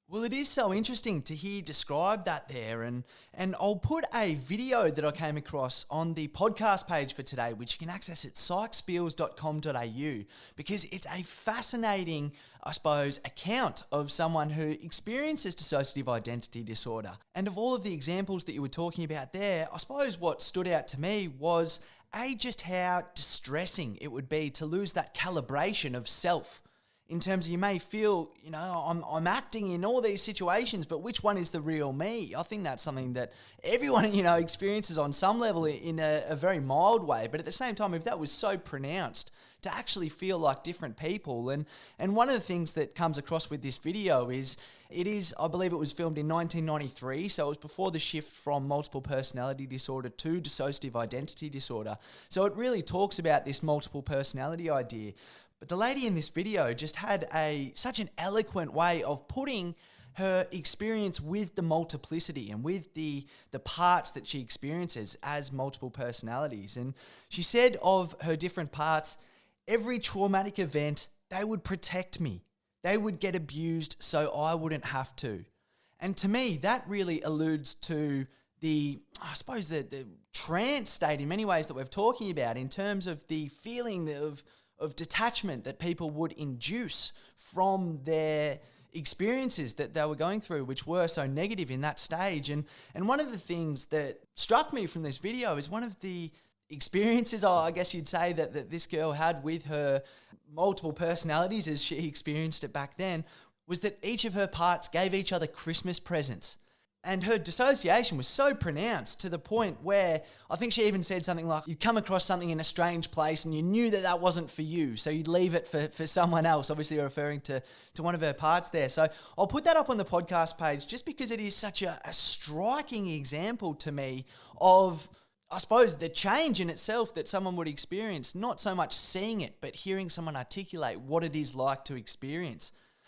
Well, it is so interesting to hear you describe that there, and I'll put a video that I came across on the podcast page for today, which you can access at psychspiels.com.au, because it's a fascinating, I suppose, account of someone who experiences dissociative identity disorder. And of all of the examples that you were talking about there, I suppose what stood out to me was just how distressing it would be to lose that calibration of self. In terms of, you may feel, I'm acting in all these situations, but which one is the real me? I think that's something that everyone, experiences on some level in a very mild way. But at the same time, if that was so pronounced, to actually feel like different people. And one of the things that comes across with this video is, I believe it was filmed in 1993, so it was before the shift from multiple personality disorder to dissociative identity disorder. So it really talks about this multiple personality idea. But the lady in this video just had such an eloquent way of putting her experience with the multiplicity and with the parts that she experiences as multiple personalities. And she said of her different parts, every traumatic event, they would protect me. They would get abused so I wouldn't have to. And to me, that really alludes to the trance state in many ways that we're talking about, in terms of the feeling of detachment that people would induce from their experiences that they were going through, which were so negative in that stage. And one of the things that struck me from this video is one of the experiences, I guess you'd say, that this girl had with her multiple personalities as she experienced it back then, was that each of her parts gave each other Christmas presents. And her dissociation was so pronounced to the point where I think she even said something like, you'd come across something in a strange place and you knew that wasn't for you, so you'd leave it for someone else, obviously referring to one of her parts there. So I'll put that up on the podcast page just because it is such a striking example to me of, I suppose, the change in itself that someone would experience, not so much seeing it, but hearing someone articulate what it is like to experience